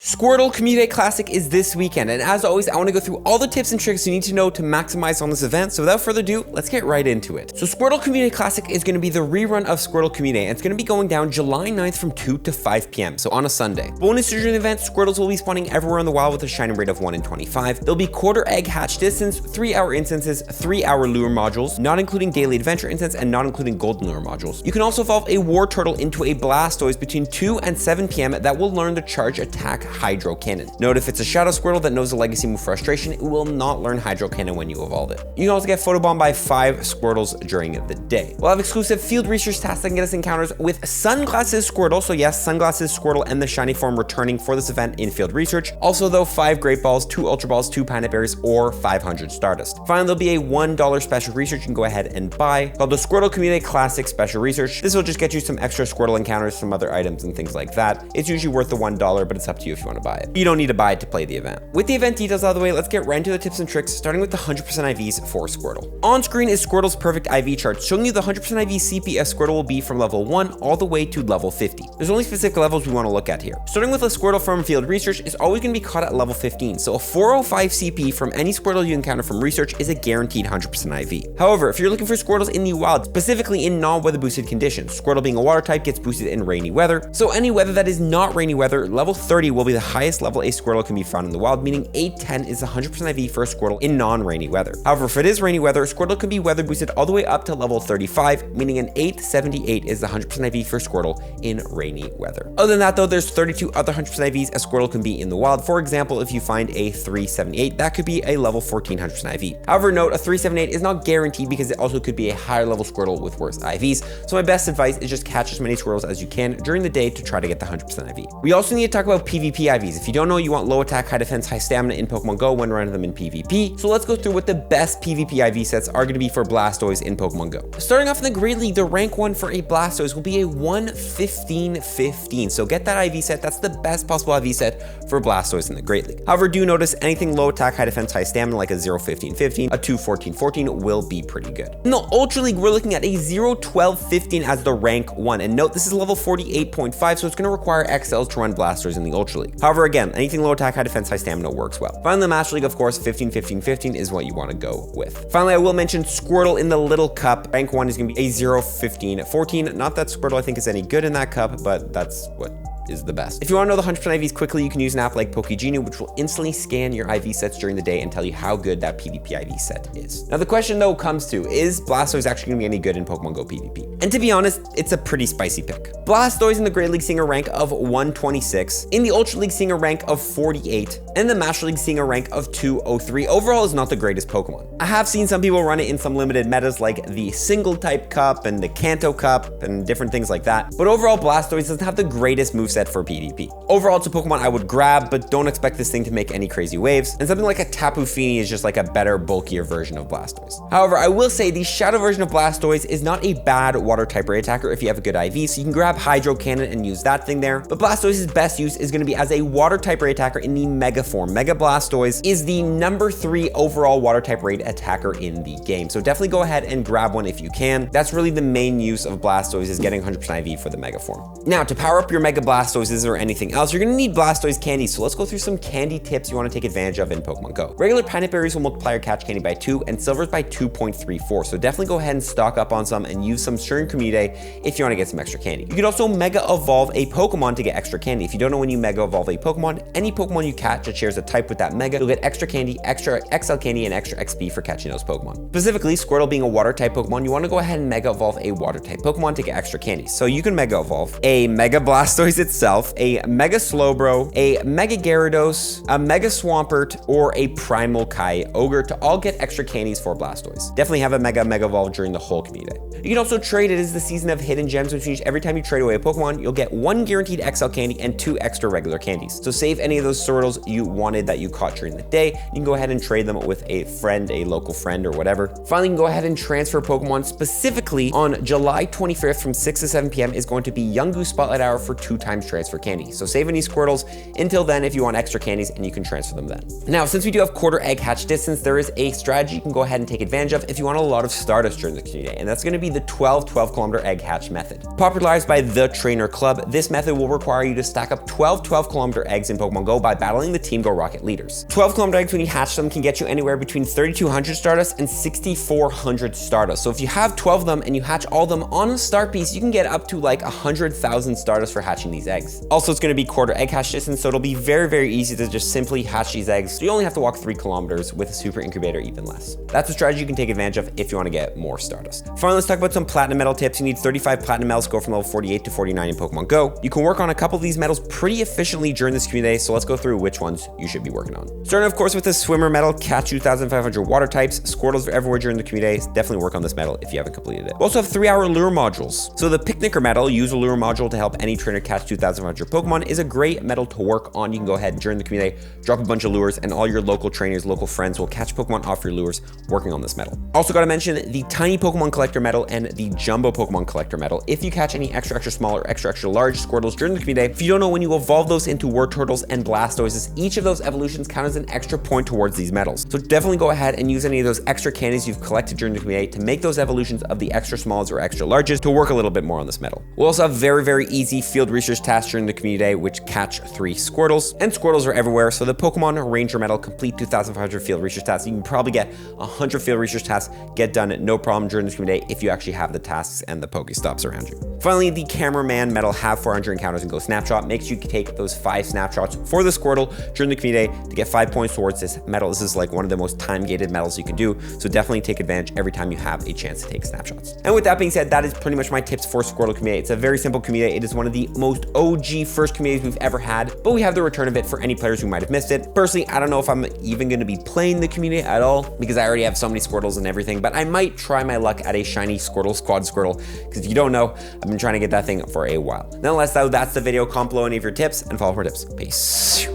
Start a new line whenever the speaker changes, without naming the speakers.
Squirtle Community Day Classic is this weekend, and as always, I want to go through all the tips and tricks you need to know to maximize on this event. So without further ado, let's get right into it. So Squirtle Community Day Classic is going to be the rerun of Squirtle Community Day, and it's going to be going down July 9th from 2 to 5 p.m., so on a Sunday. Bonus during the event, Squirtles will be spawning everywhere in the wild with a shining rate of 1 in 25. There'll be quarter egg hatch distance, 3-hour instances, 3-hour lure modules, not including daily adventure instance and not including golden lure modules. You can also evolve a war turtle into a Blastoise between 2 and 7 p.m. that will learn the charge attack Hydro Cannon. Note if it's a Shadow Squirtle that knows the legacy move Frustration, it will not learn Hydro Cannon when you evolve it. You can also get photobombed by 5 Squirtles during the day. We'll have exclusive field research tasks that can get us encounters with Sunglasses Squirtle, so yes, Sunglasses Squirtle and the shiny form returning for this event in field research. Also though, 5 Great Balls, 2 Ultra Balls, 2 Pineapple Berries, or 500 Stardust. Finally, there'll be a $1 special research you can go ahead and buy called the Squirtle Community Classic Special Research. This will just get you some extra Squirtle encounters, some other items and things like that. It's usually worth the $1, but it's up to you if you want to buy it. You don't need to buy it to play the event. With the event details out of the way, let's get right into the tips and tricks, starting with the 100% IVs for Squirtle. On screen is Squirtle's perfect IV chart, showing you the 100% IV CP a Squirtle will be from level 1 all the way to level 50. There's only specific levels we want to look at here. Starting with a Squirtle from field research is always going to be caught at level 15, so a 405 CP from any Squirtle you encounter from research is a guaranteed 100% IV. However, if you're looking for Squirtles in the wild, specifically in non-weather boosted conditions, Squirtle being a water type gets boosted in rainy weather, so any weather that is not rainy weather, level 30 will be the highest level a Squirtle can be found in the wild, meaning 810 is 100% IV for a Squirtle in non-rainy weather. However, if it is rainy weather, Squirtle can be weather boosted all the way up to level 35, meaning an 878 is the 100% IV for Squirtle in rainy weather. Other than that though, there's 32 other 100% IVs a Squirtle can be in the wild. For example, if you find a 378, that could be a level 1400% IV. However, note a 378 is not guaranteed because it also could be a higher level Squirtle with worse IVs. So my best advice is just catch as many Squirtles as you can during the day to try to get the 100% IV. We also need to talk about PvP IVs. If you don't know, you want low attack, high defense, high stamina in Pokemon Go when running them in PvP. So let's go through what the best PvP IV sets are going to be for Blastoise in Pokemon Go. Starting off in the Great League, the rank 1 for a Blastoise will be a 115-15. So get that IV set. That's the best possible IV set for Blastoise in the Great League. However, do notice anything low attack, high defense, high stamina like a 0-15-15, a 2-14-14 will be pretty good. In the Ultra League, we're looking at a 0-12-15 as the rank 1. And note, this is level 48.5, so it's going to require XLs to run Blastoise in the Ultra League. However, again, anything low attack, high defense, high stamina works well. Finally, the Master League, of course, 15-15-15 is what you want to go with. Finally, I will mention Squirtle in the Little Cup. Rank 1 is going to be a 0-15-14. Not that Squirtle I think is any good in that cup, but that's what is the best. If you want to know the 100% IVs quickly, you can use an app like PokeGenie, which will instantly scan your IV sets during the day and tell you how good that PvP IV set is. Now the question though comes to, is Blastoise actually going to be any good in Pokemon Go PvP? And to be honest, it's a pretty spicy pick. Blastoise in the Great League seeing a rank of 126, in the Ultra League seeing a rank of 48, and in the Master League seeing a rank of 203. Overall is not the greatest Pokemon. I have seen some people run it in some limited metas like the Single Type Cup and the Kanto Cup and different things like that, but overall Blastoise doesn't have the greatest moveset for PvP. Overall, it's a Pokemon I would grab, but don't expect this thing to make any crazy waves, and something like a Tapu Fini is just like a better, bulkier version of Blastoise. However, I will say the Shadow version of Blastoise is not a bad water type raid attacker if you have a good IV, so you can grab Hydro Cannon and use that thing there, but Blastoise's best use is going to be as a water type raid attacker in the Mega form. Mega Blastoise is the number 3 overall water type raid attacker in the game, so definitely go ahead and grab one if you can. That's really the main use of Blastoise, is getting 100% IV for the Mega form. Now, to power up your Mega Blastoises or anything else, you're going to need Blastoise candies, so let's go through some candy tips you want to take advantage of in Pokemon Go. Regular Pineapple Berries will multiply your catch candy by 2 and Silvers by 2.34, so definitely go ahead and stock up on some and use some during Community Day if you want to get some extra candy. You can also Mega Evolve a Pokemon to get extra candy. If you don't know when you Mega Evolve a Pokemon, any Pokemon you catch that shares a type with that Mega, you'll get extra candy, extra XL candy, and extra XP for catching those Pokemon. Specifically, Squirtle being a water type Pokemon, you want to go ahead and Mega Evolve a water type Pokemon to get extra candy. So you can Mega Evolve a Mega Blastoise itself, a Mega Slowbro, a Mega Gyarados, a Mega Swampert, or a Primal Kyogre to all get extra candies for Blastoise. Definitely have a Mega Evolve during the whole Community Day. You can also trade. It is the season of hidden gems, which means every time you trade away a Pokemon, you'll get 1 guaranteed XL candy and 2 extra regular candies. So save any of those Squirtles you wanted that you caught during the day. You can go ahead and trade them with a friend, a local friend, or whatever. Finally, you can go ahead and transfer Pokemon. Specifically on July 25th from 6 to 7 p.m. is going to be Young Goose Spotlight Hour for 2 times transfer candy. So save any Squirtles until then if you want extra candies, and you can transfer them then. Now, since we do have quarter egg hatch distance, there is a strategy you can go ahead and take advantage of if you want a lot of Stardust during the community, and that's going to be the 12-kilometer egg hatch method. Popularized by the Trainer Club, this method will require you to stack up 12-kilometer eggs in Pokemon Go by battling the Team Go Rocket leaders. 12-kilometer eggs, when you hatch them, can get you anywhere between 3,200 Stardust and 6,400 Stardust. So if you have 12 of them and you hatch all of them on a start piece, you can get up to like 100,000 Stardust for hatching these eggs. Also, it's going to be quarter egg hatch distance, so it'll be very easy to just simply hatch these eggs. So you only have to walk 3 kilometers, with a super incubator even less. That's a strategy you can take advantage of if you want to get more Stardust. Finally, let's talk about some platinum medal tips. You need 35 platinum medals to go from level 48 to 49 in Pokemon Go. You can work on a couple of these medals pretty efficiently during this community, so let's go through which ones you should be working on. Starting, of course, with the swimmer medal, catch 2,500 water types. Squirtles are everywhere during the community. Definitely work on this medal if you haven't completed it. We also have 3-hour lure modules. So the picnicker medal, use a lure module to help any trainer catch 2,500 Pokemon, is a great medal to work on. You can go ahead during the community, drop a bunch of lures, and all your local trainers, local friends will catch Pokemon off your lures working on this medal. Also got to mention the tiny Pokemon collector medal and the jumbo Pokemon collector medal. If you catch any extra small or extra large Squirtles during the community, if you don't know, when you evolve those into Wartortles and Blastoises, each of those evolutions count as an extra point towards these medals. So definitely go ahead and use any of those extra candies you've collected during the community to make those evolutions of the extra smalls or extra larges to work a little bit more on this medal. We'll also have very easy field research tasks during the community, which catch 3 Squirtles, and Squirtles are everywhere. So the Pokemon Ranger medal, complete 2,500 field research tasks. You can probably get 100 field research tasks get done no problem during this community if you actually have the tasks and the Pokestops around you. Finally, the cameraman medal, have 400 encounters and go snapshot. Make sure you take those 5 snapshots for the Squirtle during the community to get 5 points towards this medal. This is like one of the most time-gated medals you can do, so definitely take advantage every time you have a chance to take snapshots. And with that being said, that is pretty much my tips for Squirtle community. It's a very simple community. It is one of the most OG first communities we've ever had, but we have the return of it for any players who might have missed it. Personally, I don't know if I'm even going to be playing the community at all because I already have so many Squirtles and everything, but I might try my luck at a shiny Squirtle Squad Squirtle, because if you don't know, I've been trying to get that thing for a while. Nonetheless, though, that's the video. Comment below any of your tips and follow for tips. Peace.